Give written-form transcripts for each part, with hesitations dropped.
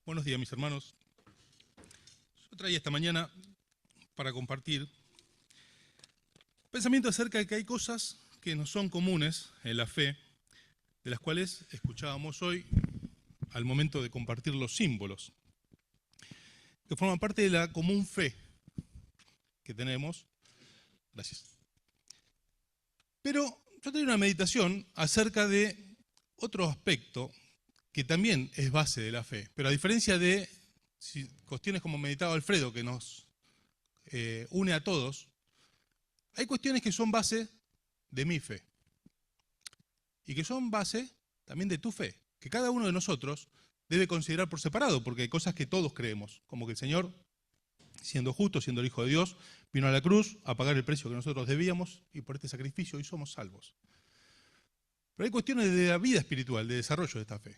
Buenos días, mis hermanos. Yo traía esta mañana para compartir pensamiento acerca de que hay cosas que nos son comunes en la fe, de las cuales escuchábamos hoy al momento de compartir los símbolos, que forman parte de la común fe que tenemos. Gracias. Pero yo traía una meditación acerca de otro aspecto que también es base de la fe, pero a diferencia de cuestiones como meditaba Alfredo, que nos une a todos, hay cuestiones que son base de mi fe y que son base también de tu fe, que cada uno de nosotros debe considerar por separado, porque hay cosas que todos creemos, como que el Señor, siendo justo, siendo el Hijo de Dios, vino a la cruz a pagar el precio que nosotros debíamos y por este sacrificio hoy somos salvos. Pero hay cuestiones de la vida espiritual, de desarrollo de esta fe,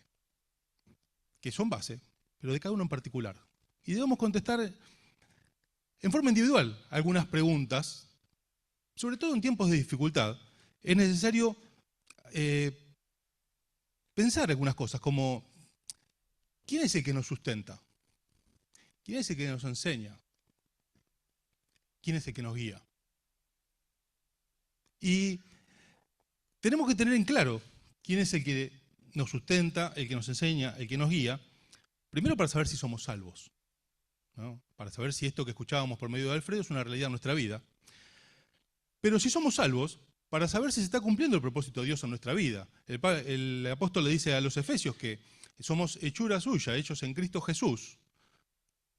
que son base, pero de cada uno en particular. Y debemos contestar en forma individual algunas preguntas, sobre todo en tiempos de dificultad. Es necesario pensar algunas cosas, como ¿quién es el que nos sustenta? ¿Quién es el que nos enseña? ¿Quién es el que nos guía? Y tenemos que tener en claro quién es el que nos sustenta, el que nos enseña, el que nos guía, primero para saber si somos salvos, ¿no? Para saber si esto que escuchábamos por medio de Alfredo es una realidad en nuestra vida. Pero si somos salvos, para saber si se está cumpliendo el propósito de Dios en nuestra vida. El apóstol le dice a los efesios que somos hechura suya, hechos en Cristo Jesús,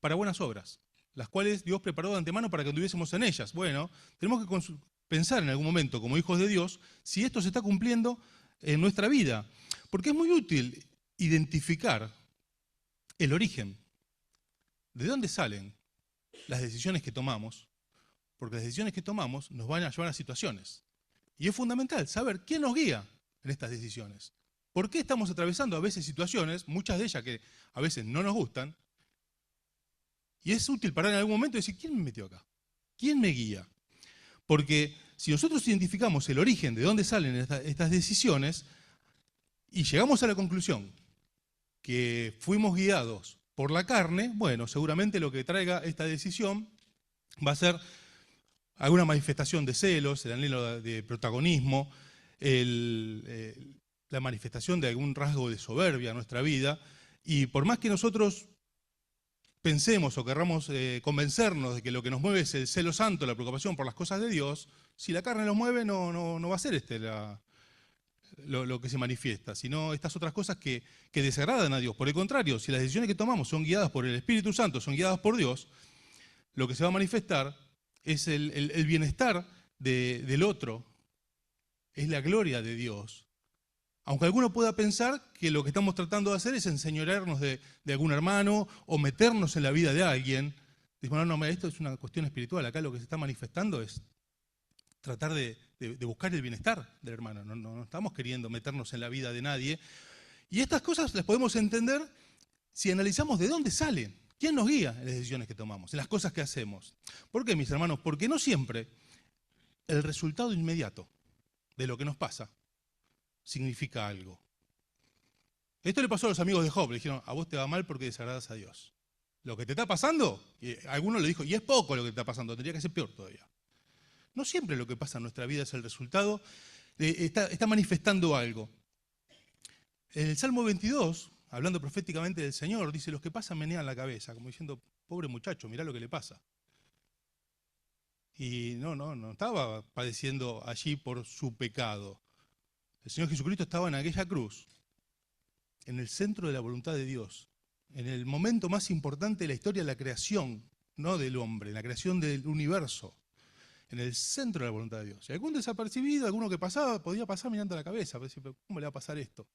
para buenas obras, las cuales Dios preparó de antemano para que anduviésemos en ellas. Bueno, tenemos que pensar en algún momento, como hijos de Dios, si esto se está cumpliendo en nuestra vida. Porque es muy útil identificar el origen, de dónde salen las decisiones que tomamos, porque las decisiones que tomamos nos van a llevar a situaciones. Y es fundamental saber quién nos guía en estas decisiones. ¿Por qué estamos atravesando a veces situaciones, muchas de ellas que a veces no nos gustan? Y es útil parar en algún momento y decir, ¿quién me metió acá? ¿Quién me guía? Porque si nosotros identificamos el origen de dónde salen estas decisiones y llegamos a la conclusión que fuimos guiados por la carne, bueno, seguramente lo que traiga esta decisión va a ser alguna manifestación de celos, el anhelo de protagonismo, la manifestación de algún rasgo de soberbia en nuestra vida. Y por más que nosotros pensemos o querramos convencernos de que lo que nos mueve es el celo santo, la preocupación por las cosas de Dios, si la carne nos mueve no va a ser lo que se manifiesta, sino estas otras cosas que desagradan a Dios. Por el contrario, si las decisiones que tomamos son guiadas por el Espíritu Santo, son guiadas por Dios, lo que se va a manifestar es el bienestar del otro, es la gloria de Dios. Aunque alguno pueda pensar que lo que estamos tratando de hacer es enseñorearnos de algún hermano o meternos en la vida de alguien. Dicen, no, esto es una cuestión espiritual, acá lo que se está manifestando es tratar de buscar el bienestar del hermano, no estamos queriendo meternos en la vida de nadie. Y estas cosas las podemos entender si analizamos de dónde salen. ¿Quién nos guía en las decisiones que tomamos, en las cosas que hacemos? ¿Por qué, mis hermanos? Porque no siempre el resultado inmediato de lo que nos pasa significa algo. Esto le pasó a los amigos de Job, le dijeron, a vos te va mal porque desagradas a Dios. Lo que te está pasando, y alguno le dijo, y es poco lo que te está pasando, tendría que ser peor todavía. No siempre lo que pasa en nuestra vida es el resultado, está manifestando algo. En el Salmo 22, hablando proféticamente del Señor, dice, los que pasan menean la cabeza, como diciendo, pobre muchacho, mirá lo que le pasa. Y no estaba padeciendo allí por su pecado. El Señor Jesucristo estaba en aquella cruz, en el centro de la voluntad de Dios, en el momento más importante de la historia de la creación, no del hombre, la creación del universo, en el centro de la voluntad de Dios. Y algún desapercibido, alguno que pasaba, podía pasar mirando la cabeza, pero ¿cómo le va a pasar esto?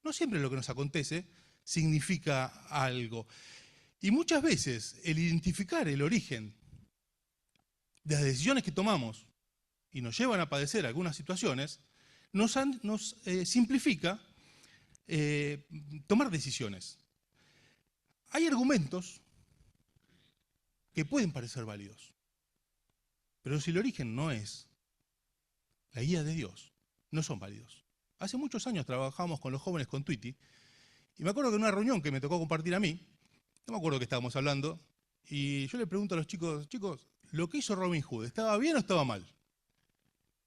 No siempre lo que nos acontece significa algo. Y muchas veces el identificar el origen de las decisiones que tomamos y nos llevan a padecer algunas situaciones, nos simplifica tomar decisiones. Hay argumentos que pueden parecer válidos, pero si el origen no es la guía de Dios, no son válidos. Hace muchos años trabajamos con los jóvenes con Twitty, y me acuerdo que en una reunión que me tocó compartir a mí, no me acuerdo qué estábamos hablando, y yo le pregunto a los chicos, chicos, ¿lo que hizo Robin Hood estaba bien o estaba mal?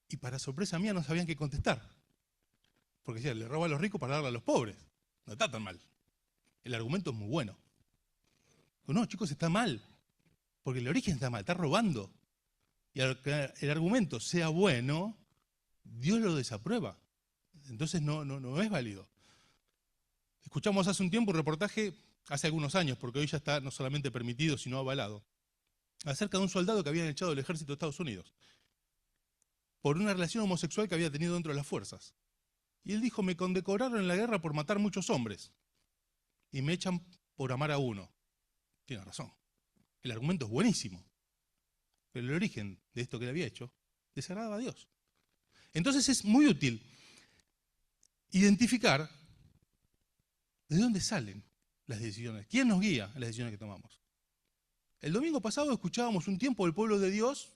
Y para sorpresa mía no sabían qué contestar. Porque decía, le roba a los ricos para darle a los pobres. No está tan mal. El argumento es muy bueno. Pero no, chicos, está mal. Porque el origen está mal, está robando. Y al que el argumento sea bueno, Dios lo desaprueba. Entonces no es válido. Escuchamos hace un tiempo un reportaje, hace algunos años, porque hoy ya está no solamente permitido, sino avalado, acerca de un soldado que habían echado del ejército de Estados Unidos por una relación homosexual que había tenido dentro de las fuerzas. Y él dijo, me condecoraron en la guerra por matar muchos hombres y me echan por amar a uno. Tiene razón. El argumento es buenísimo. Pero el origen de esto que le había hecho desagradaba a Dios. Entonces es muy útil identificar de dónde salen las decisiones. ¿Quién nos guía en las decisiones que tomamos? El domingo pasado escuchábamos un tiempo del pueblo de Dios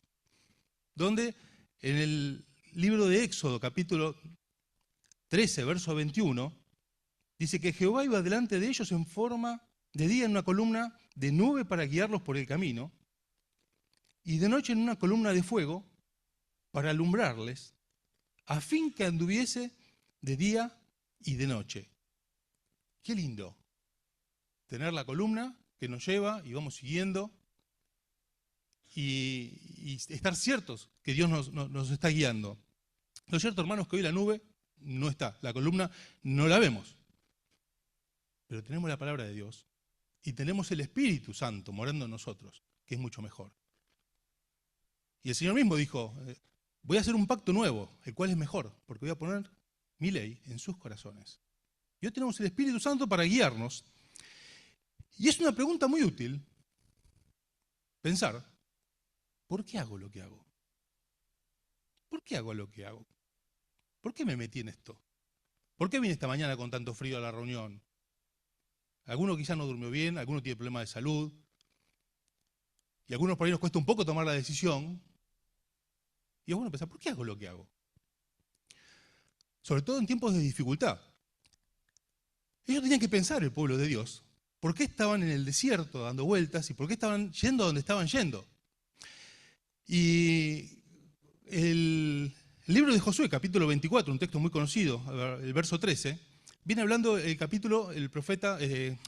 donde en el libro de Éxodo, capítulo 13, verso 21, dice que Jehová iba delante de ellos en forma de día en una columna de nube para guiarlos por el camino y de noche en una columna de fuego para alumbrarles, a fin que anduviese de día y de noche. Qué lindo tener la columna que nos lleva y vamos siguiendo y estar ciertos que Dios nos está guiando. ¿No es cierto, hermanos, que hoy la nube no está, la columna no la vemos? Pero tenemos la palabra de Dios y tenemos el Espíritu Santo morando en nosotros, que es mucho mejor. Y el Señor mismo dijo, voy a hacer un pacto nuevo, el cual es mejor, porque voy a poner mi ley en sus corazones. Y hoy tenemos el Espíritu Santo para guiarnos. Y es una pregunta muy útil pensar, ¿por qué hago lo que hago? ¿Por qué hago lo que hago? ¿Por qué me metí en esto? ¿Por qué vine esta mañana con tanto frío a la reunión? Alguno quizás no durmió bien, alguno tiene problemas de salud, y a algunos por ahí nos cuesta un poco tomar la decisión. Y es bueno pensar, ¿por qué hago lo que hago? Sobre todo en tiempos de dificultad. Ellos tenían que pensar, el pueblo de Dios, ¿por qué estaban en el desierto dando vueltas y por qué estaban yendo a donde estaban yendo? Y el libro de Josué, capítulo 24, un texto muy conocido, el verso 13, viene hablando el profeta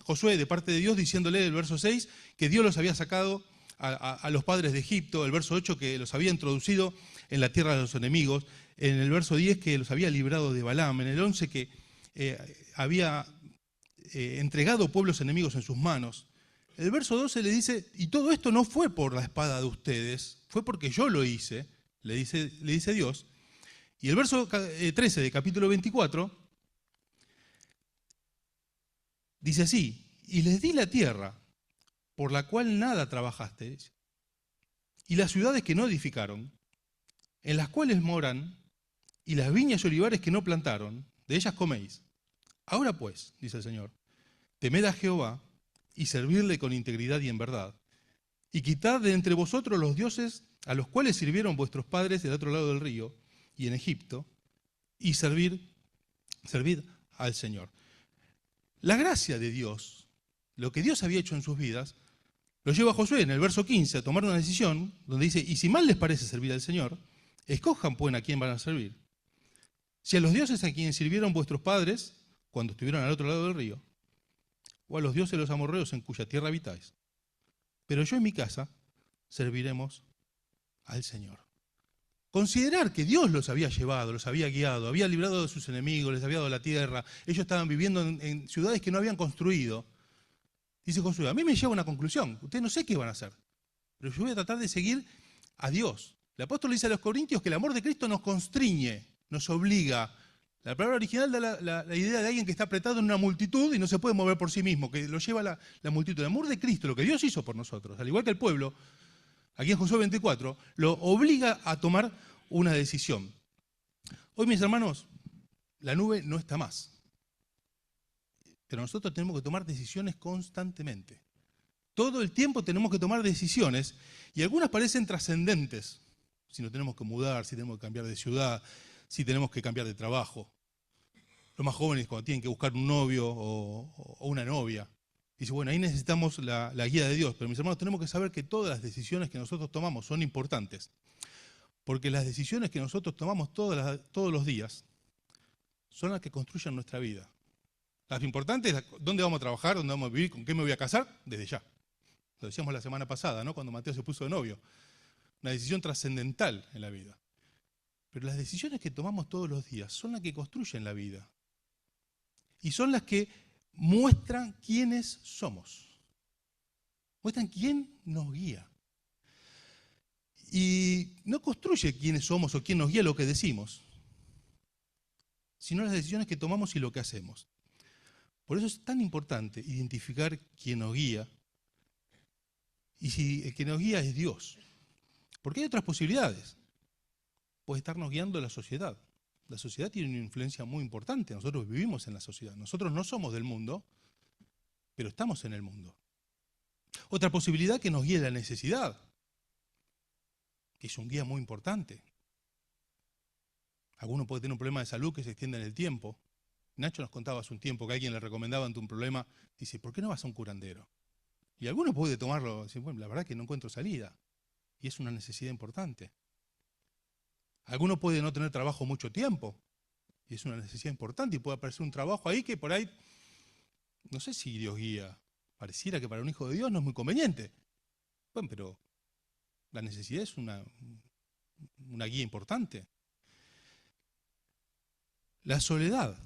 Josué de parte de Dios, diciéndole el verso 6 que Dios los había sacado a los padres de Egipto, el verso 8 que los había introducido en la tierra de los enemigos, en el verso 10 que los había librado de Balaam, en el 11 que había entregado pueblos enemigos en sus manos. El verso 12 le dice, y todo esto no fue por la espada de ustedes, fue porque yo lo hice, le dice Dios. Y el verso 13 de capítulo 24 dice así, y les di la tierra por la cual nada trabajasteis, y las ciudades que no edificaron, en las cuales moran, y las viñas y olivares que no plantaron, de ellas coméis. Ahora pues, dice el Señor, temed a Jehová y servirle con integridad y en verdad, y quitad de entre vosotros los dioses a los cuales sirvieron vuestros padres del otro lado del río y en Egipto, y servid al Señor. La gracia de Dios, lo que Dios había hecho en sus vidas, lo lleva a Josué en el verso 15 a tomar una decisión donde dice, y si mal les parece servir al Señor, escojan pues a quién van a servir. Si a los dioses a quienes sirvieron vuestros padres cuando estuvieron al otro lado del río, o a los dioses de los amorreos en cuya tierra habitáis. Pero yo en mi casa serviremos al Señor. Considerar que Dios los había llevado, los había guiado, había librado de sus enemigos, les había dado la tierra, ellos estaban viviendo en ciudades que no habían construido. Dice Josué, a mí me lleva a una conclusión, ustedes no sé qué van a hacer, pero yo voy a tratar de seguir a Dios. El apóstol le dice a los corintios que el amor de Cristo nos constriñe, nos obliga. La palabra original da la idea de alguien que está apretado en una multitud y no se puede mover por sí mismo, que lo lleva la multitud. El amor de Cristo, lo que Dios hizo por nosotros, al igual que el pueblo, aquí en Josué 24, lo obliga a tomar una decisión. Hoy, mis hermanos, la nube no está más. Pero nosotros tenemos que tomar decisiones constantemente. Todo el tiempo tenemos que tomar decisiones y algunas parecen trascendentes. Si nos tenemos que mudar, si tenemos que cambiar de ciudad, si tenemos que cambiar de trabajo. Los más jóvenes cuando tienen que buscar un novio o una novia. Dice, bueno, ahí necesitamos la guía de Dios, pero mis hermanos, tenemos que saber que todas las decisiones que nosotros tomamos son importantes, porque las decisiones que nosotros tomamos todos los días son las que construyen nuestra vida. Las importantes, dónde vamos a trabajar, dónde vamos a vivir, con qué me voy a casar, desde ya. Lo decíamos la semana pasada, ¿no? Cuando Mateo se puso de novio. Una decisión trascendental en la vida. Pero las decisiones que tomamos todos los días son las que construyen la vida. Y son las que muestran quiénes somos. Muestran quién nos guía. Y no construye quiénes somos o quién nos guía lo que decimos, sino las decisiones que tomamos y lo que hacemos. Por eso es tan importante identificar quién nos guía. Y si el que nos guía es Dios. Porque hay otras posibilidades. Puede estarnos guiando la sociedad. La sociedad tiene una influencia muy importante. Nosotros vivimos en la sociedad. Nosotros no somos del mundo, pero estamos en el mundo. Otra posibilidad que nos guíe la necesidad, que es un guía muy importante. Alguno puede tener un problema de salud que se extienda en el tiempo. Nacho nos contaba hace un tiempo que a alguien le recomendaba ante un problema, dice, ¿por qué no vas a un curandero? Y alguno puede tomarlo, decir, bueno, la verdad que no encuentro salida. Y es una necesidad importante. Alguno puede no tener trabajo mucho tiempo. Y es una necesidad importante y puede aparecer un trabajo ahí que por ahí, no sé si Dios guía. Pareciera que para un hijo de Dios no es muy conveniente. Bueno, pero la necesidad es una guía importante. La soledad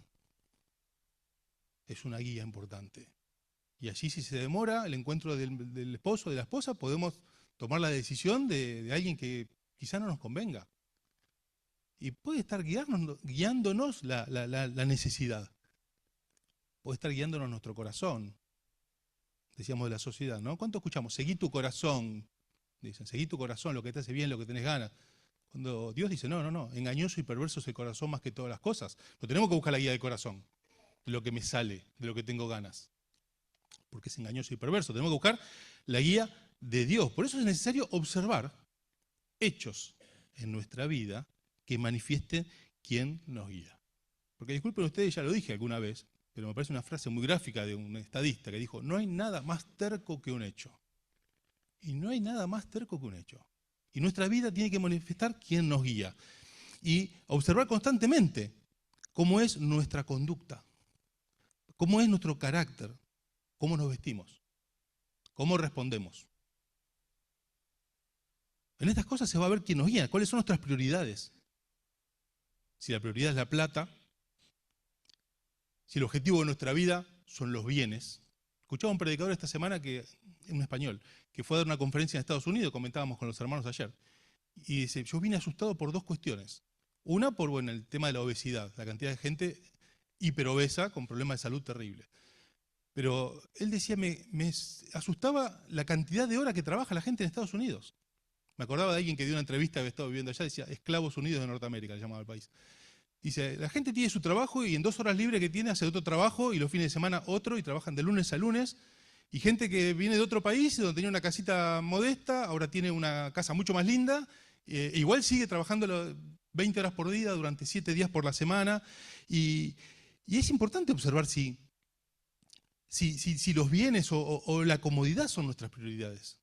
es una guía importante. Y allí si se demora el encuentro del esposo o de la esposa, podemos tomar la decisión de alguien que quizá no nos convenga. Y puede estar guiándonos la necesidad. Puede estar guiándonos nuestro corazón. Decíamos de la sociedad, ¿no? ¿Cuánto escuchamos? Seguí tu corazón. Dicen, seguí tu corazón, lo que te hace bien, lo que tenés ganas. Cuando Dios dice, no, engañoso y perverso es el corazón más que todas las cosas. No tenemos que buscar la guía del corazón, de lo que me sale, de lo que tengo ganas. Porque es engañoso y perverso. Tenemos que buscar la guía de Dios. Por eso es necesario observar hechos en nuestra vida que manifiesten quién nos guía. Porque disculpen ustedes, ya lo dije alguna vez, pero me parece una frase muy gráfica de un estadista que dijo, no hay nada más terco que un hecho. Y no hay nada más terco que un hecho. Y nuestra vida tiene que manifestar quién nos guía. Y observar constantemente cómo es nuestra conducta, cómo es nuestro carácter, cómo nos vestimos, cómo respondemos. En estas cosas se va a ver quién nos guía, cuáles son nuestras prioridades. Si la prioridad es la plata, si el objetivo de nuestra vida son los bienes. Escuchaba a un predicador esta semana, un español, que fue a dar una conferencia en Estados Unidos, comentábamos con los hermanos ayer, y dice, yo vine asustado por dos cuestiones. Una, por el tema de la obesidad, la cantidad de gente hiperobesa con problemas de salud terribles. Pero él decía, me asustaba la cantidad de horas que trabaja la gente en Estados Unidos. Me acordaba de alguien que dio una entrevista que había estado viviendo allá, decía, Esclavos Unidos de Norteamérica, le llamaba el país. Dice, la gente tiene su trabajo y en 2 horas libres que tiene hace otro trabajo y los fines de semana otro y trabajan de lunes a lunes. Y gente que viene de otro país, donde tenía una casita modesta, ahora tiene una casa mucho más linda, igual sigue trabajando 20 horas por día durante 7 días por la semana. Y es importante observar si los bienes o la comodidad son nuestras prioridades.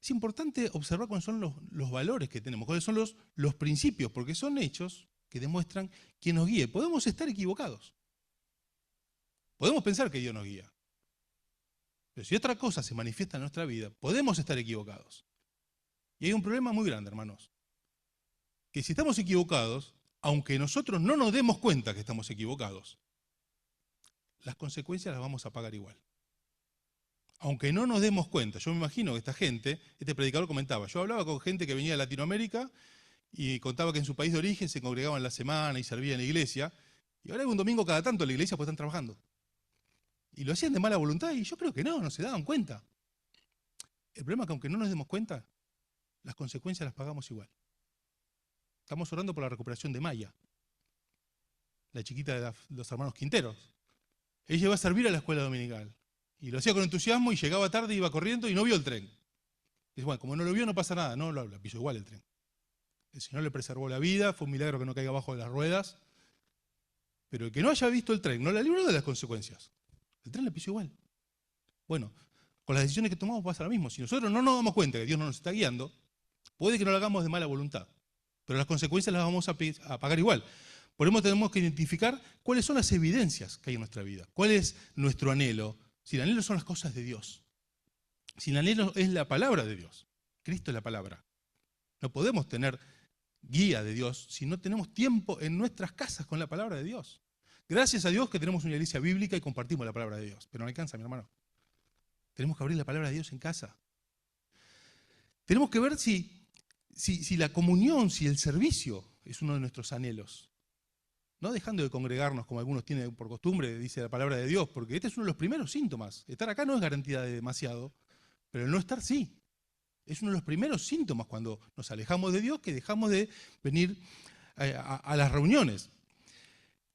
Es importante observar cuáles son los valores que tenemos, cuáles son los principios, porque son hechos que demuestran quién nos guíe. Podemos estar equivocados. Podemos pensar que Dios nos guía. Pero si otra cosa se manifiesta en nuestra vida, podemos estar equivocados. Y hay un problema muy grande, hermanos. Que si estamos equivocados, aunque nosotros no nos demos cuenta que estamos equivocados, las consecuencias las vamos a pagar igual. Aunque no nos demos cuenta, yo me imagino que esta gente, este predicador comentaba, yo hablaba con gente que venía de Latinoamérica y contaba que en su país de origen se congregaban la semana y servían en la iglesia, y ahora hay un domingo cada tanto en la iglesia pues están trabajando. Y lo hacían de mala voluntad y yo creo que no se daban cuenta. El problema es que aunque no nos demos cuenta, las consecuencias las pagamos igual. Estamos orando por la recuperación de Maya, la chiquita de los hermanos Quinteros. Ella iba a servir a la escuela dominical. Y lo hacía con entusiasmo y llegaba tarde, iba corriendo y no vio el tren. Dice, bueno, como no lo vio no pasa nada, no lo pisó igual el tren. El Señor le preservó la vida, fue un milagro que no caiga abajo de las ruedas. Pero el que no haya visto el tren no la libró de las consecuencias. El tren le pisó igual. Bueno, con las decisiones que tomamos pasa lo mismo. Si nosotros no nos damos cuenta que Dios no nos está guiando, puede que no lo hagamos de mala voluntad, pero las consecuencias las vamos a pagar igual. Por eso tenemos que identificar cuáles son las evidencias que hay en nuestra vida, cuál es nuestro anhelo. Si el anhelo son las cosas de Dios, si el anhelo es la palabra de Dios, Cristo es la palabra. No podemos tener guía de Dios si no tenemos tiempo en nuestras casas con la palabra de Dios. Gracias a Dios que tenemos una iglesia bíblica y compartimos la palabra de Dios, pero no alcanza, mi hermano. Tenemos que abrir la palabra de Dios en casa. Tenemos que ver si la comunión, si el servicio es uno de nuestros anhelos. No dejando de congregarnos como algunos tienen por costumbre, dice la palabra de Dios, porque este es uno de los primeros síntomas. Estar acá no es garantía de demasiado, pero el no estar sí. Es uno de los primeros síntomas cuando nos alejamos de Dios, que dejamos de venir a las reuniones.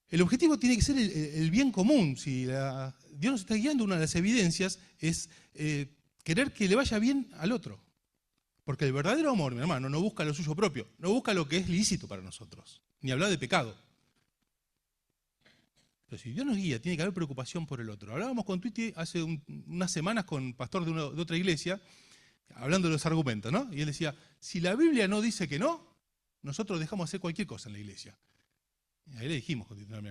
El objetivo tiene que ser el bien común. Si Dios nos está guiando, una de las evidencias es querer que le vaya bien al otro. Porque el verdadero amor, mi hermano, no busca lo suyo propio, no busca lo que es lícito para nosotros, ni hablar de pecado. Pero si Dios nos guía, tiene que haber preocupación por el otro. Hablábamos con Twitty hace unas semanas con un pastor de otra iglesia, hablando de los argumentos, ¿no? Y él decía, si la Biblia no dice que no, nosotros dejamos hacer cualquier cosa en la iglesia. Y ahí le dijimos,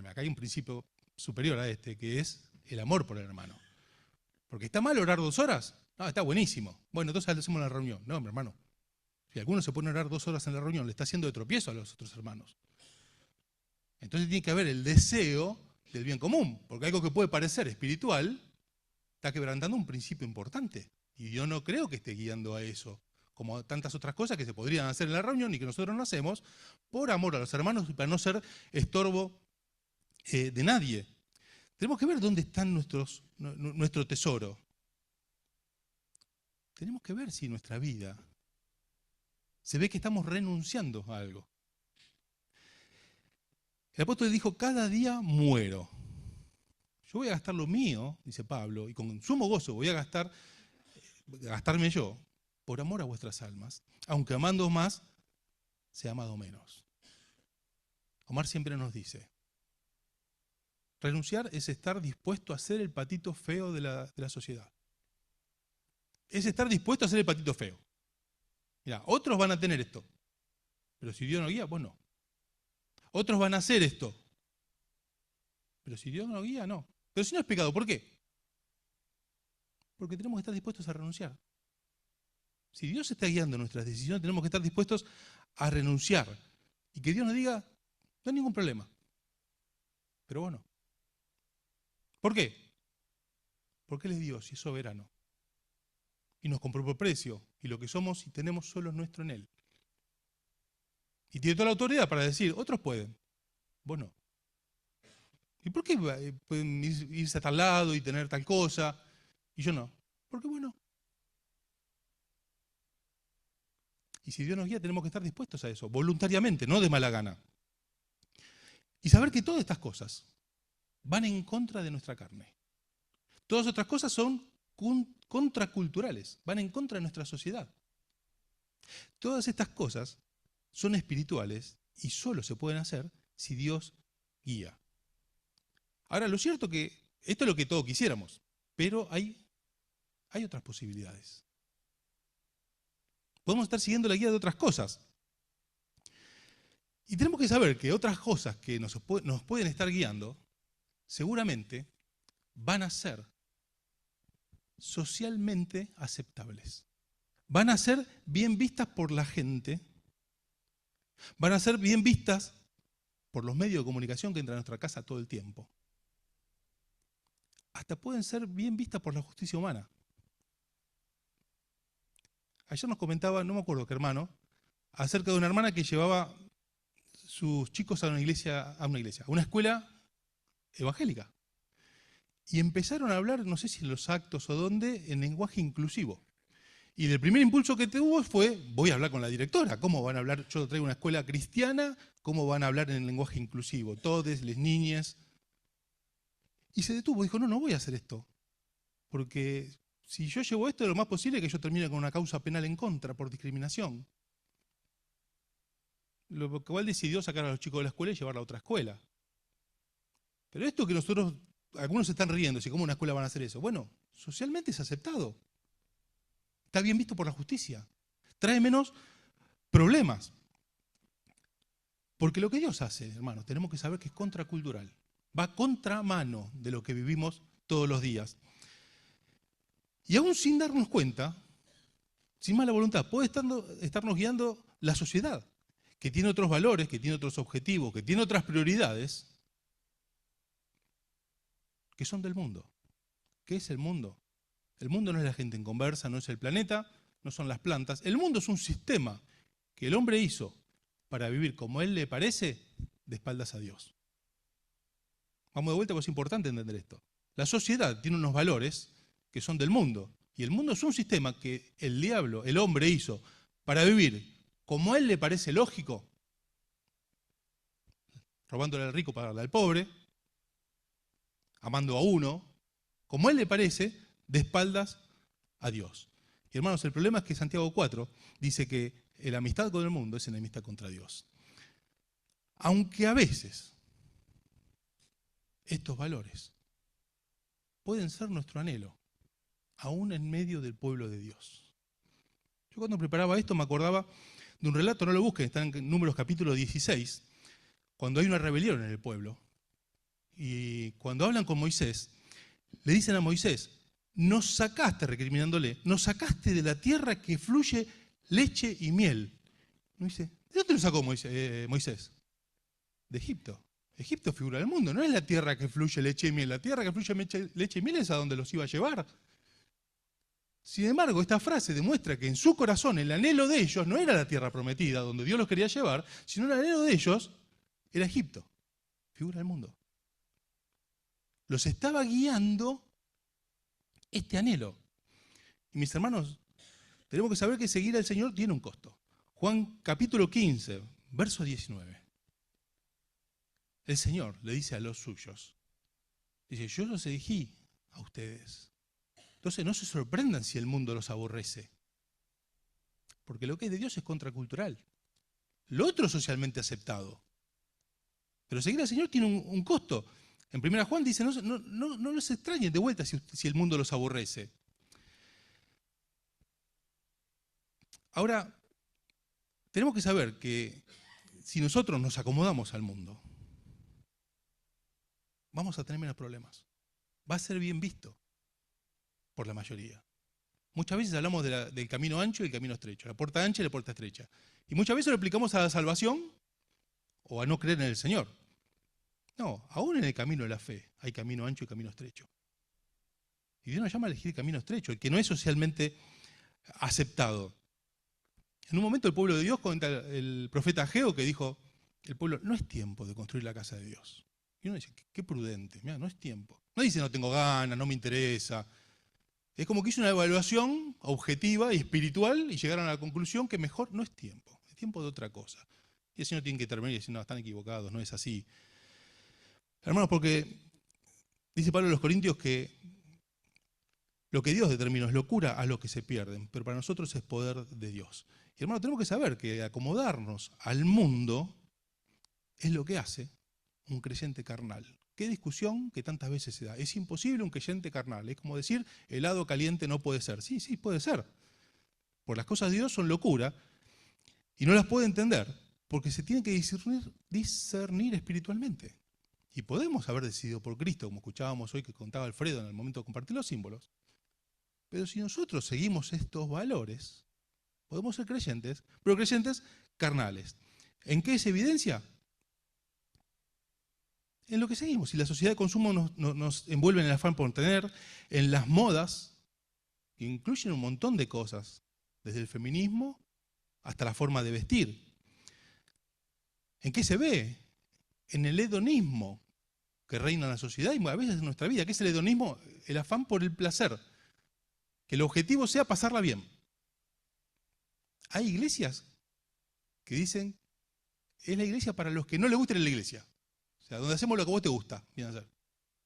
acá hay un principio superior a este, que es el amor por el hermano. Porque está mal orar 2 horas, no, está buenísimo. Bueno, entonces hacemos la reunión. No, mi hermano, si alguno se pone a orar 2 horas en la reunión, le está haciendo de tropiezo a los otros hermanos. Entonces tiene que haber el deseo del bien común, porque algo que puede parecer espiritual está quebrantando un principio importante. Y yo no creo que esté guiando a eso, como tantas otras cosas que se podrían hacer en la reunión y que nosotros no hacemos, por amor a los hermanos y para no ser estorbo de nadie. Tenemos que ver dónde está nuestro tesoro. Tenemos que ver si en nuestra vida se ve que estamos renunciando a algo. El apóstol dijo, cada día muero. Yo voy a gastar lo mío, dice Pablo, y con sumo gozo voy a gastarme yo, por amor a vuestras almas, aunque amando más, sea amado menos. Omar siempre nos dice, renunciar es estar dispuesto a ser el patito feo de la sociedad. Es estar dispuesto a ser el patito feo. Mira, otros van a tener esto, pero si Dios no guía, vos no. Otros van a hacer esto, pero si Dios no guía, no. Pero si no es pecado, ¿por qué? Porque tenemos que estar dispuestos a renunciar. Si Dios está guiando nuestras decisiones, tenemos que estar dispuestos a renunciar. Y que Dios nos diga, no hay ningún problema. Pero bueno. ¿Por qué? Porque Él es Dios y es soberano. Y nos compró por precio. Y lo que somos y tenemos solo es nuestro en Él. Y tiene toda la autoridad para decir, otros pueden, vos no. ¿Y por qué pueden irse a tal lado y tener tal cosa y yo no? Porque bueno. Y si Dios nos guía, tenemos que estar dispuestos a eso, voluntariamente, no de mala gana. Y saber que todas estas cosas van en contra de nuestra carne. Todas otras cosas son contraculturales, van en contra de nuestra sociedad. Todas estas cosas son espirituales y solo se pueden hacer si Dios guía. Ahora, lo cierto que esto es lo que todos quisiéramos, pero hay otras posibilidades. Podemos estar siguiendo la guía de otras cosas. Y tenemos que saber que otras cosas que nos pueden estar guiando, seguramente van a ser socialmente aceptables. Van a ser bien vistas por la gente, van a ser bien vistas por los medios de comunicación que entran a nuestra casa todo el tiempo. Hasta pueden ser bien vistas por la justicia humana. Ayer nos comentaba, no me acuerdo qué hermano, acerca de una hermana que llevaba sus chicos a una escuela evangélica. Y empezaron a hablar, no sé si en los actos o dónde, en lenguaje inclusivo. Y el primer impulso que tuvo fue, voy a hablar con la directora. ¿Cómo van a hablar? Yo traigo una escuela cristiana, ¿cómo van a hablar en lenguaje inclusivo? Todes, les niñas. Y se detuvo, dijo, no voy a hacer esto. Porque si yo llevo esto, lo más posible es que yo termine con una causa penal en contra por discriminación. Lo cual decidió sacar a los chicos de la escuela y llevarla a otra escuela. Pero esto que nosotros algunos se están riendo, si cómo una escuela van a hacer eso. Bueno, socialmente es aceptado. Está bien visto por la justicia. Trae menos problemas. Porque lo que Dios hace, hermanos, tenemos que saber que es contracultural. Va a contramano de lo que vivimos todos los días. Y aún sin darnos cuenta, sin mala voluntad, puede estarnos guiando la sociedad, que tiene otros valores, que tiene otros objetivos, que tiene otras prioridades, que son del mundo. ¿Qué es el mundo? El mundo no es la gente en conversa, no es el planeta, no son las plantas. El mundo es un sistema que el hombre hizo para vivir como él le parece, de espaldas a Dios. Vamos de vuelta porque es importante entender esto. La sociedad tiene unos valores que son del mundo. Y el mundo es un sistema que el diablo, el hombre, hizo para vivir como a él le parece lógico, robándole al rico para darle al pobre, amando a uno, como a él le parece, de espaldas a Dios. Y hermanos, el problema es que Santiago 4 dice que la amistad con el mundo es enemistad contra Dios. Aunque a veces estos valores pueden ser nuestro anhelo, aún en medio del pueblo de Dios. Yo cuando preparaba esto me acordaba de un relato, no lo busquen, está en Números capítulo 16, cuando hay una rebelión en el pueblo. Y cuando hablan con Moisés, le dicen a Moisés, nos sacaste, recriminándole, nos sacaste de la tierra que fluye leche y miel. No dice, ¿de dónde lo sacó Moisés? De Egipto. Egipto figura del mundo, no es la tierra que fluye leche y miel. La tierra que fluye leche y miel es a donde los iba a llevar. Sin embargo, esta frase demuestra que en su corazón el anhelo de ellos no era la tierra prometida, donde Dios los quería llevar, sino el anhelo de ellos era Egipto, figura del mundo. Los estaba guiando este anhelo. Y mis hermanos, tenemos que saber que seguir al Señor tiene un costo. Juan capítulo 15, verso 19. El Señor le dice a los suyos, dice, yo los elegí a ustedes. Entonces no se sorprendan si el mundo los aborrece. Porque lo que es de Dios es contracultural. Lo otro es socialmente aceptado. Pero seguir al Señor tiene un costo. En 1 Juan dice, no los extrañen de vuelta si el mundo los aborrece. Ahora, tenemos que saber que si nosotros nos acomodamos al mundo, vamos a tener menos problemas. Va a ser bien visto por la mayoría. Muchas veces hablamos del camino ancho y el camino estrecho, la puerta ancha y la puerta estrecha. Y muchas veces lo aplicamos a la salvación o a no creer en el Señor. No, aún en el camino de la fe hay camino ancho y camino estrecho. Y Dios nos llama a elegir el camino estrecho, el que no es socialmente aceptado. En un momento el pueblo de Dios, cuenta el profeta Ageo, que dijo, el pueblo, no es tiempo de construir la casa de Dios. Y uno dice, qué prudente, mira, no es tiempo. No dice, no tengo ganas, no me interesa. Es como que hizo una evaluación objetiva y espiritual y llegaron a la conclusión que mejor no es tiempo de otra cosa. Y el Señor tiene que terminar y decir, no, están equivocados, no es así. Hermanos, porque dice Pablo a los Corintios que lo que Dios determinó es locura a los que se pierden, pero para nosotros es poder de Dios. Y hermanos, tenemos que saber que acomodarnos al mundo es lo que hace un creyente carnal. Qué discusión que tantas veces se da. Es imposible un creyente carnal. Es como decir, helado caliente no puede ser. Sí, puede ser. Porque las cosas de Dios son locura y no las puede entender porque se tiene que discernir espiritualmente. Y podemos haber decidido por Cristo, como escuchábamos hoy que contaba Alfredo en el momento de compartir los símbolos. Pero si nosotros seguimos estos valores, podemos ser creyentes, pero creyentes carnales. ¿En qué se evidencia? En lo que seguimos. Si la sociedad de consumo nos envuelve en el afán por tener, en las modas, que incluyen un montón de cosas, desde el feminismo hasta la forma de vestir. ¿En qué se ve? En el hedonismo que reina en la sociedad y a veces en nuestra vida. ¿Qué es el hedonismo? El afán por el placer. Que el objetivo sea pasarla bien. Hay iglesias que dicen, es la iglesia para los que no les gusta la iglesia. O sea, donde hacemos lo que a vos te gusta. Bien hacer.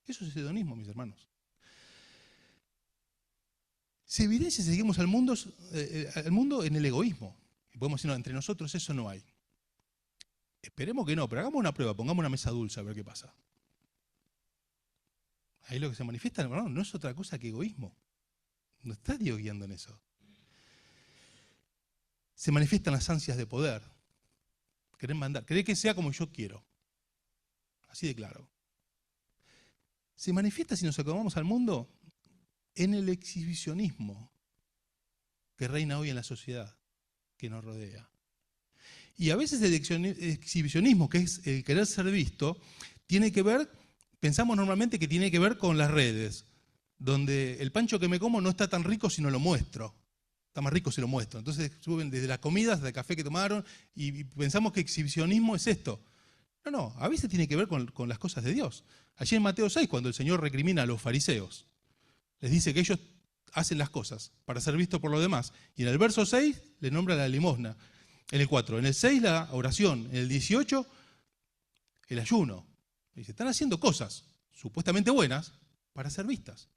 Eso es hedonismo, mis hermanos. Se evidencia si seguimos al mundo en el egoísmo. Y podemos decir, no, entre nosotros eso no hay. Esperemos que no, pero hagamos una prueba, pongamos una mesa dulce a ver qué pasa. ahí lo que se manifiesta, hermano, no es otra cosa que egoísmo. No está Dios guiando en eso. Se manifiestan las ansias de poder. Querer mandar, querer que sea como yo quiero. Así de claro. Se manifiesta, si nos acomodamos al mundo, en el exhibicionismo que reina hoy en la sociedad que nos rodea. Y a veces el exhibicionismo, que es el querer ser visto, tiene que ver, pensamos normalmente que tiene que ver con las redes, donde el pancho que me como no está tan rico si no lo muestro. Está más rico si lo muestro. Entonces suben desde las comidas hasta el café que tomaron y pensamos que exhibicionismo es esto. No, a veces tiene que ver con las cosas de Dios. Allí en Mateo 6, cuando el Señor recrimina a los fariseos, les dice que ellos hacen las cosas para ser vistos por los demás. Y en el verso 6 le nombra la limosna. En el 4, en el 6 la oración. En el 18 el ayuno. Dice, están haciendo cosas supuestamente buenas para ser vistas.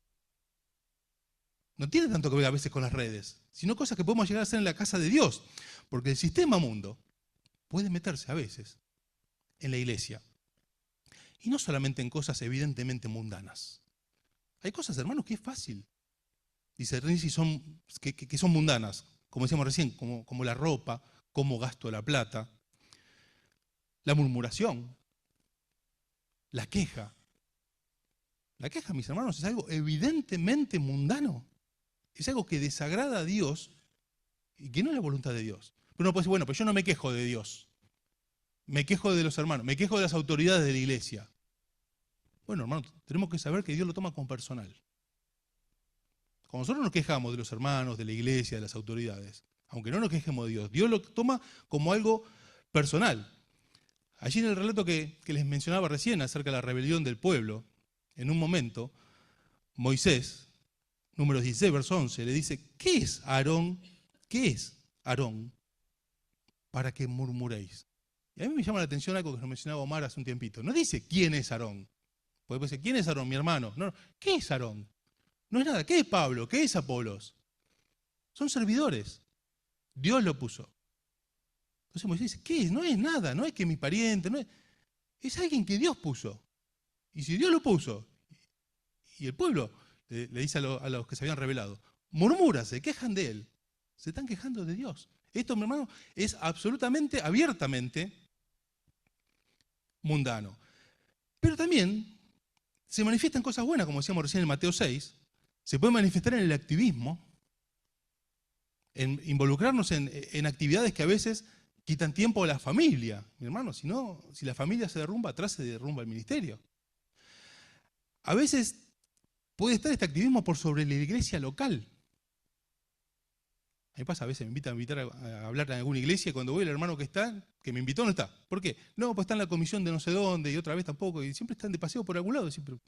No tiene tanto que ver a veces con las redes, sino cosas que podemos llegar a hacer en la casa de Dios. Porque el sistema mundo puede meterse a veces en la iglesia. Y no solamente en cosas evidentemente mundanas. Hay cosas, hermanos, que es fácil discernir si que son mundanas, como decíamos recién, como la ropa, cómo gasto la plata, la murmuración, la queja. La queja, mis hermanos, es algo evidentemente mundano. Es algo que desagrada a Dios y que no es la voluntad de Dios. Pero uno puede decir, bueno, pero yo no me quejo de Dios. Me quejo de los hermanos, me quejo de las autoridades de la iglesia. Bueno, hermanos, tenemos que saber que Dios lo toma como personal. Cuando nosotros nos quejamos de los hermanos, de la iglesia, de las autoridades, aunque no nos quejemos de Dios, Dios lo toma como algo personal. Allí en el relato que les mencionaba recién acerca de la rebelión del pueblo, en un momento, Moisés, números 16, verso 11, le dice, ¿qué es Aarón? ¿Qué es Aarón para que murmuréis? Y a mí me llama la atención algo que nos mencionaba Omar hace un tiempito. No dice, ¿quién es Aarón? Porque decir, ¿quién es Aarón? Mi hermano. No, ¿qué es Aarón? No es nada. ¿Qué es Pablo? ¿Qué es Apolos? Son servidores. Dios lo puso. Entonces Moisés dice, ¿qué es? No es nada. No es que mi pariente, no es... Es alguien que Dios puso. Y si Dios lo puso, y el pueblo le dice a los que se habían revelado, murmura, se quejan de él. Se están quejando de Dios. Esto, mi hermano, es absolutamente, abiertamente mundano. Pero también se manifiestan cosas buenas, como decíamos recién en Mateo 6. Se puede manifestar en el activismo, en involucrarnos en actividades que a veces quitan tiempo a la familia. Mi hermano, si la familia se derrumba, atrás se derrumba el ministerio. A veces puede estar este activismo por sobre la iglesia local. A mí pasa, a veces me invitan a hablar en alguna iglesia y cuando voy el hermano que me invitó no está. ¿Por qué? No, pues está en la comisión de no sé dónde y otra vez tampoco. Y siempre están de paseo por algún lado. Pero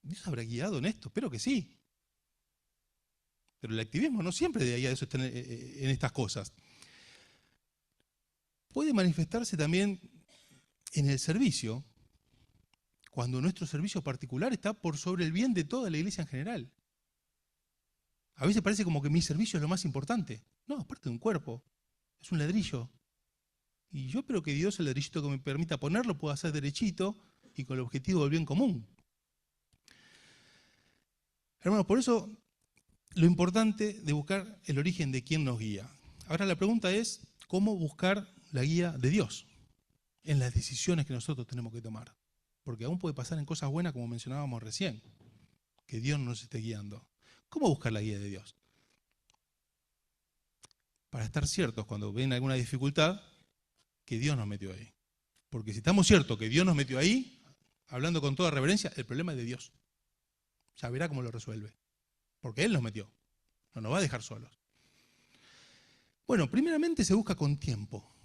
¿Dios habrá guiado en esto? Espero que sí. Pero el activismo no siempre de ahí a eso está en estas cosas. Puede manifestarse también en el servicio, cuando nuestro servicio particular está por sobre el bien de toda la iglesia en general. A veces parece como que mi servicio es lo más importante. No, aparte de un cuerpo, es un ladrillo. Y yo espero que Dios, el ladrillito que me permita ponerlo, pueda hacer derechito y con el objetivo del bien común. Hermanos, por eso lo importante de buscar el origen de quién nos guía. Ahora la pregunta es, ¿cómo buscar la guía de Dios en las decisiones que nosotros tenemos que tomar? Porque aún puede pasar en cosas buenas, como mencionábamos recién, que Dios nos esté guiando. ¿Cómo buscar la guía de Dios? Para estar ciertos cuando ven alguna dificultad, que Dios nos metió ahí. Porque si estamos ciertos que Dios nos metió ahí, hablando con toda reverencia, el problema es de Dios. Ya verá cómo lo resuelve. Porque Él nos metió. No nos va a dejar solos. Bueno, primeramente se busca con tiempo.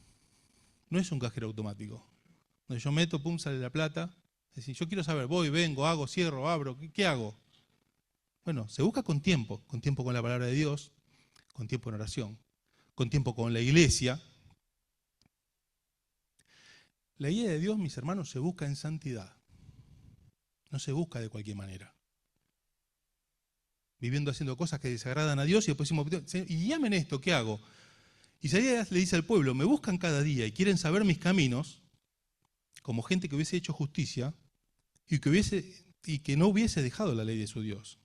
No es un cajero automático. Donde yo meto, pum, sale la plata. Es decir, yo quiero saber, voy, vengo, hago, cierro, abro, ¿qué hago? Bueno, se busca con tiempo con la palabra de Dios, con tiempo en oración, con tiempo con la iglesia. La guía de Dios, mis hermanos, se busca en santidad. No se busca de cualquier manera. Viviendo haciendo cosas que desagradan a Dios y después decimos, y guíame en esto, ¿qué hago? Isaías le dice al pueblo, me buscan cada día y quieren saber mis caminos, como gente que hubiese hecho justicia y que hubiese y que no hubiese dejado la ley de su Dios.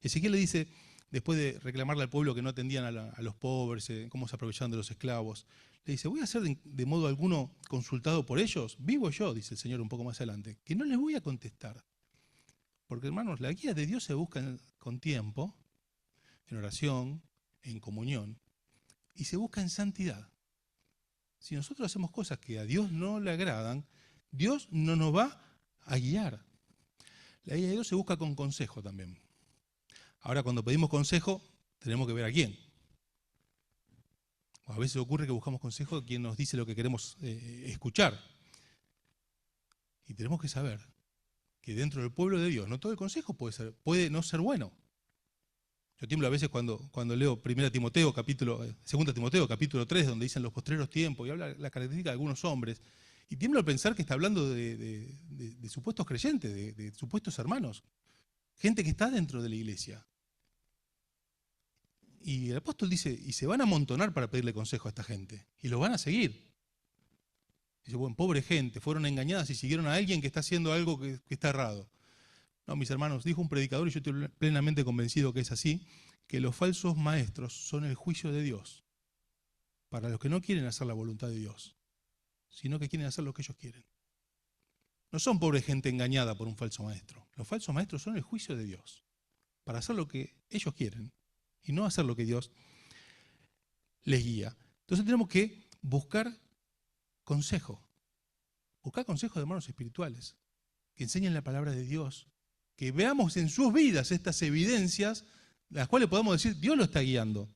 Ezequiel le dice, después de reclamarle al pueblo que no atendían a los pobres, cómo se aprovechaban de los esclavos, le dice, ¿voy a ser de modo alguno consultado por ellos? Vivo yo, dice el Señor un poco más adelante, que no les voy a contestar. Porque hermanos, la guía de Dios se busca con tiempo, en oración, en comunión, y se busca en santidad. Si nosotros hacemos cosas que a Dios no le agradan, Dios no nos va a guiar. La guía de Dios se busca con consejo también. Ahora, cuando pedimos consejo, tenemos que ver a quién. O a veces ocurre que buscamos consejo de quien nos dice lo que queremos escuchar. Y tenemos que saber que dentro del pueblo de Dios no todo el consejo puede no ser bueno. Yo tiemblo a veces cuando leo 2 Timoteo, capítulo 3, donde dicen los postreros tiempos, y habla la característica de algunos hombres. Y tiemblo al pensar que está hablando de supuestos creyentes, de supuestos hermanos. Gente que está dentro de la iglesia. Y el apóstol dice, y se van a amontonar para pedirle consejo a esta gente. Y los van a seguir. Dice, bueno, pobre gente, fueron engañadas y siguieron a alguien que está haciendo algo que está errado. No, mis hermanos, dijo un predicador, y yo estoy plenamente convencido que es así, que los falsos maestros son el juicio de Dios para los que no quieren hacer la voluntad de Dios, sino que quieren hacer lo que ellos quieren. No son pobre gente engañada por un falso maestro. Los falsos maestros son el juicio de Dios para hacer lo que ellos quieren y no hacer lo que Dios les guía. Entonces tenemos que buscar consejo de hermanos espirituales que enseñen la palabra de Dios, que veamos en sus vidas estas evidencias, las cuales podamos decir, Dios lo está guiando.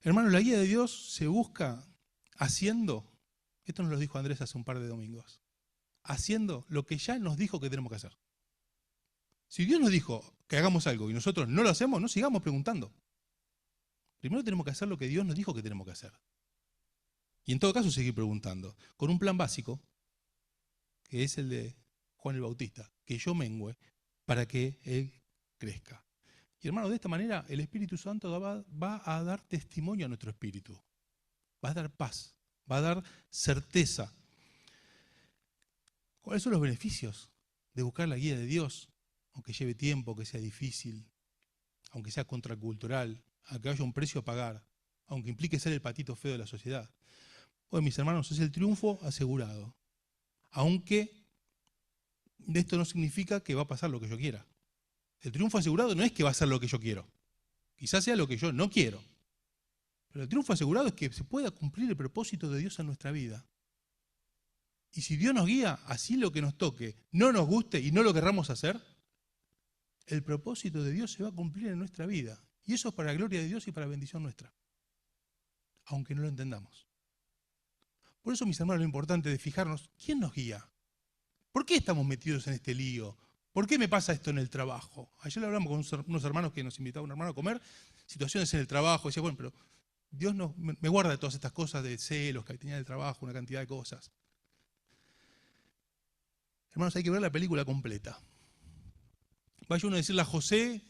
Hermanos, la guía de Dios se busca haciendo, esto nos lo dijo Andrés hace un par de domingos, haciendo lo que ya nos dijo que tenemos que hacer. Si Dios nos dijo que hagamos algo y nosotros no lo hacemos, no sigamos preguntando. Primero tenemos que hacer lo que Dios nos dijo que tenemos que hacer. Y en todo caso seguir preguntando, con un plan básico, que es el de Juan el Bautista, que yo mengüe para que Él crezca. Y hermano, de esta manera el Espíritu Santo va a dar testimonio a nuestro espíritu, va a dar paz, va a dar certeza. ¿Cuáles son los beneficios de buscar la guía de Dios? Aunque lleve tiempo, aunque sea difícil, aunque sea contracultural, aunque haya un precio a pagar, aunque implique ser el patito feo de la sociedad. Pues mis hermanos, es el triunfo asegurado. Aunque de esto no significa que va a pasar lo que yo quiera. El triunfo asegurado no es que va a ser lo que yo quiero. Quizás sea lo que yo no quiero. Pero el triunfo asegurado es que se pueda cumplir el propósito de Dios en nuestra vida. Y si Dios nos guía, así lo que nos toque, no nos guste y no lo querramos hacer, el propósito de Dios se va a cumplir en nuestra vida. Y eso es para la gloria de Dios y para la bendición nuestra. Aunque no lo entendamos. Por eso, mis hermanos, lo importante es fijarnos, ¿quién nos guía? ¿Por qué estamos metidos en este lío? ¿Por qué me pasa esto en el trabajo? Ayer le hablamos con unos hermanos que nos invitaba un hermano a comer, situaciones en el trabajo. Decía, bueno, pero Dios me guarda de todas estas cosas de celos que tenía del trabajo, una cantidad de cosas. Hermanos, hay que ver la película completa. Vaya uno a decirle a José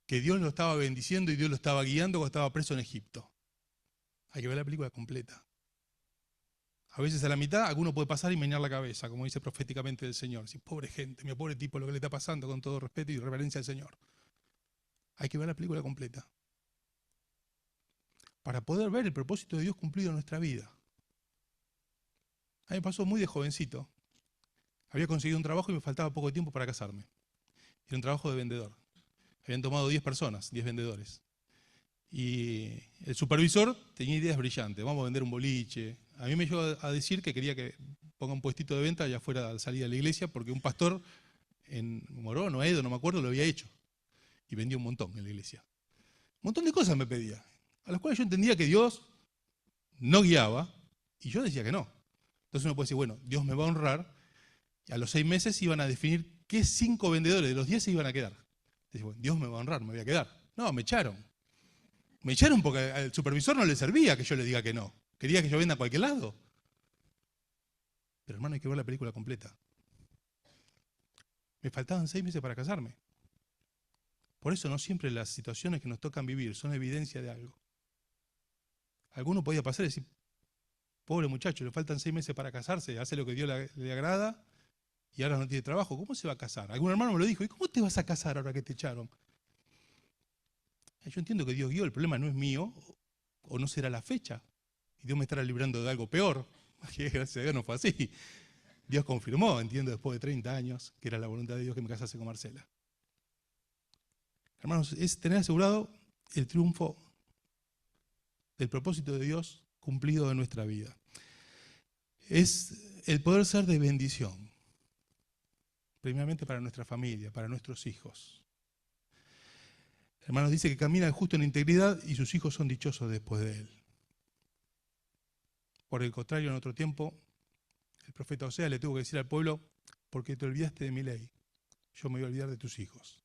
que Dios lo estaba bendiciendo y Dios lo estaba guiando cuando estaba preso en Egipto. Hay que ver la película completa. A veces a la mitad alguno puede pasar y menear la cabeza, como dice proféticamente el Señor. Decir, pobre gente, mi pobre tipo, lo que le está pasando, con todo respeto y reverencia al Señor. Hay que ver la película completa para poder ver el propósito de Dios cumplido en nuestra vida. A mí me pasó muy de jovencito. Había conseguido un trabajo y me faltaba poco tiempo para casarme. Era un trabajo de vendedor. Habían tomado 10 personas, 10 vendedores. Y el supervisor tenía ideas brillantes. Vamos a vender un boliche. A mí me llegó a decir que quería que ponga un puestito de venta allá afuera a la salida de la iglesia porque un pastor en Morón o Edo, no me acuerdo, lo había hecho. Y vendía un montón en la iglesia. Un montón de cosas me pedía, a las cuales yo entendía que Dios no guiaba y yo decía que no. Entonces uno puede decir, bueno, Dios me va a honrar. Y a los 6 meses iban a definir qué 5 vendedores de los 10 se iban a quedar. Entonces, bueno, Dios me va a honrar, me voy a quedar. No, me echaron. Me echaron porque al supervisor no le servía que yo le diga que no. Quería que yo venda a cualquier lado. Pero hermano, hay que ver la película completa. Me faltaban 6 meses para casarme. Por eso no siempre las situaciones que nos tocan vivir son evidencia de algo. Alguno podía pasar y decir, pobre muchacho, le faltan 6 meses para casarse, hace lo que Dios le agrada y ahora no tiene trabajo, ¿cómo se va a casar? Algún hermano me lo dijo, ¿y cómo te vas a casar ahora que te echaron? Yo entiendo que Dios guió, el problema no es mío, o no será la fecha, y Dios me estará librando de algo peor, que gracias a Dios no fue así. Dios confirmó, entiendo, después de 30 años, que era la voluntad de Dios que me casase con Marcela. Hermanos, es tener asegurado el triunfo del propósito de Dios cumplido en nuestra vida. Es el poder ser de bendición, primeramente para nuestra familia, para nuestros hijos. Hermanos, dice que camina el justo en integridad y sus hijos son dichosos después de él. Por el contrario, en otro tiempo, el profeta Oseas le tuvo que decir al pueblo, porque te olvidaste de mi ley, yo me voy a olvidar de tus hijos.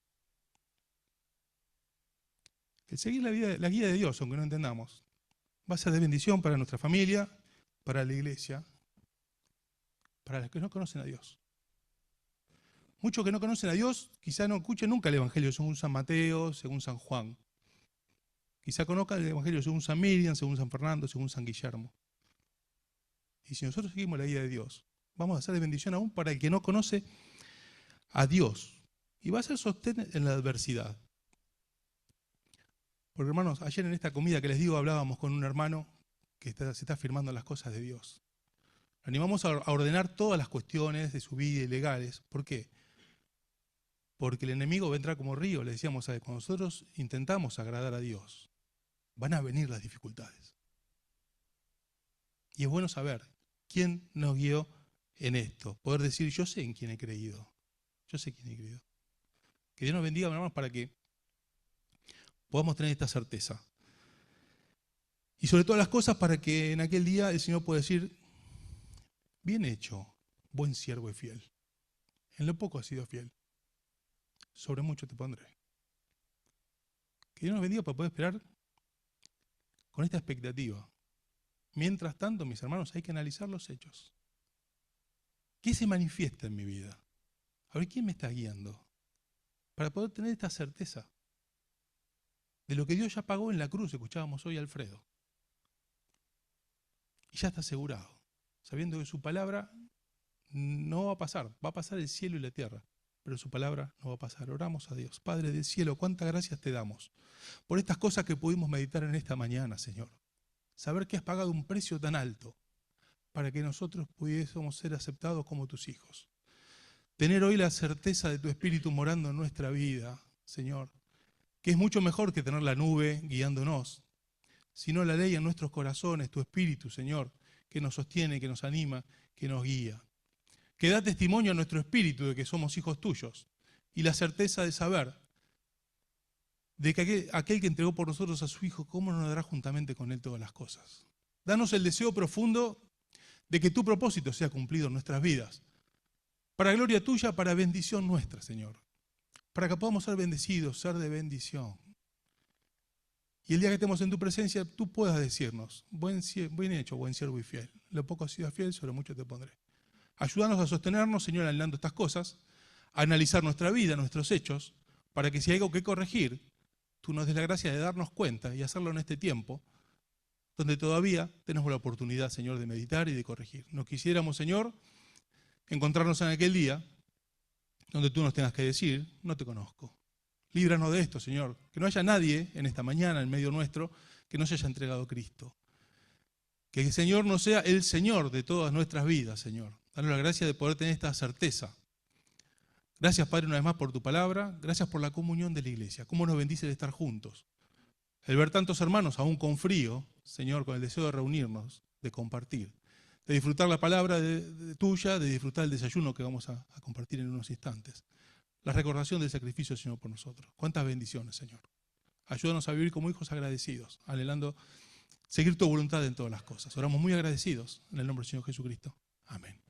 El seguir la guía de Dios, aunque no entendamos, va a ser de bendición para nuestra familia, para la iglesia, para los que no conocen a Dios. Muchos que no conocen a Dios quizá no escuchen nunca el Evangelio según San Mateo, según San Juan. Quizá conozcan el Evangelio según San Miriam, según San Fernando, según San Guillermo. Y si nosotros seguimos la guía de Dios, vamos a ser de bendición aún para el que no conoce a Dios. Y va a ser sostén en la adversidad. Porque hermanos, ayer en esta comida que les digo hablábamos con un hermano que se está afirmando las cosas de Dios. Lo animamos a ordenar todas las cuestiones de su vida ilegales. ¿Por qué? Porque el enemigo va a entrar como río, le decíamos, ¿sabes? Cuando nosotros intentamos agradar a Dios, van a venir las dificultades. Y es bueno saber quién nos guió en esto. Poder decir, yo sé en quién he creído. Yo sé quién he creído. Que Dios nos bendiga, hermanos, para que podamos tener esta certeza. Y sobre todas las cosas, para que en aquel día el Señor pueda decir, bien hecho, buen siervo y fiel. En lo poco has sido fiel. Sobre mucho te pondré. Que Dios nos bendiga para poder esperar con esta expectativa. Mientras tanto, mis hermanos, hay que analizar los hechos. ¿Qué se manifiesta en mi vida? A ver, ¿quién me está guiando? Para poder tener esta certeza de lo que Dios ya pagó en la cruz, escuchábamos hoy a Alfredo. Y ya está asegurado, sabiendo que su palabra no va a pasar el cielo y la tierra, pero su palabra no va a pasar. Oramos a Dios. Padre del cielo, cuántas gracias te damos por estas cosas que pudimos meditar en esta mañana, Señor. Saber que has pagado un precio tan alto para que nosotros pudiésemos ser aceptados como tus hijos. Tener hoy la certeza de tu Espíritu morando en nuestra vida, Señor, que es mucho mejor que tener la nube guiándonos, sino la ley en nuestros corazones, tu Espíritu, Señor, que nos sostiene, que nos anima, que nos guía. Que da testimonio a nuestro espíritu de que somos hijos tuyos y la certeza de saber de que aquel que entregó por nosotros a su Hijo, ¿cómo no nos dará juntamente con Él todas las cosas? Danos el deseo profundo de que tu propósito sea cumplido en nuestras vidas, para gloria tuya, para bendición nuestra, Señor, para que podamos ser bendecidos, ser de bendición. Y el día que estemos en tu presencia, tú puedas decirnos, bien hecho, buen siervo y fiel. Lo poco has sido fiel, sobre mucho te pondré. Ayúdanos a sostenernos, Señor, anhelando estas cosas, a analizar nuestra vida, nuestros hechos, para que si hay algo que corregir, tú nos des la gracia de darnos cuenta y hacerlo en este tiempo, donde todavía tenemos la oportunidad, Señor, de meditar y de corregir. No quisiéramos, Señor, encontrarnos en aquel día donde tú nos tengas que decir, no te conozco. Líbranos de esto, Señor. Que no haya nadie en esta mañana, en medio nuestro, que no se haya entregado a Cristo. Que el Señor no sea el Señor de todas nuestras vidas, Señor. Danos la gracia de poder tener esta certeza. Gracias, Padre, una vez más por tu palabra. Gracias por la comunión de la iglesia. Cómo nos bendice de estar juntos. El ver tantos hermanos, aún con frío, Señor, con el deseo de reunirnos, de compartir, de disfrutar la palabra tuya, de disfrutar el desayuno que vamos a compartir en unos instantes. La recordación del sacrificio del Señor por nosotros. Cuántas bendiciones, Señor. Ayúdanos a vivir como hijos agradecidos, anhelando seguir tu voluntad en todas las cosas. Oramos muy agradecidos en el nombre del Señor Jesucristo. Amén.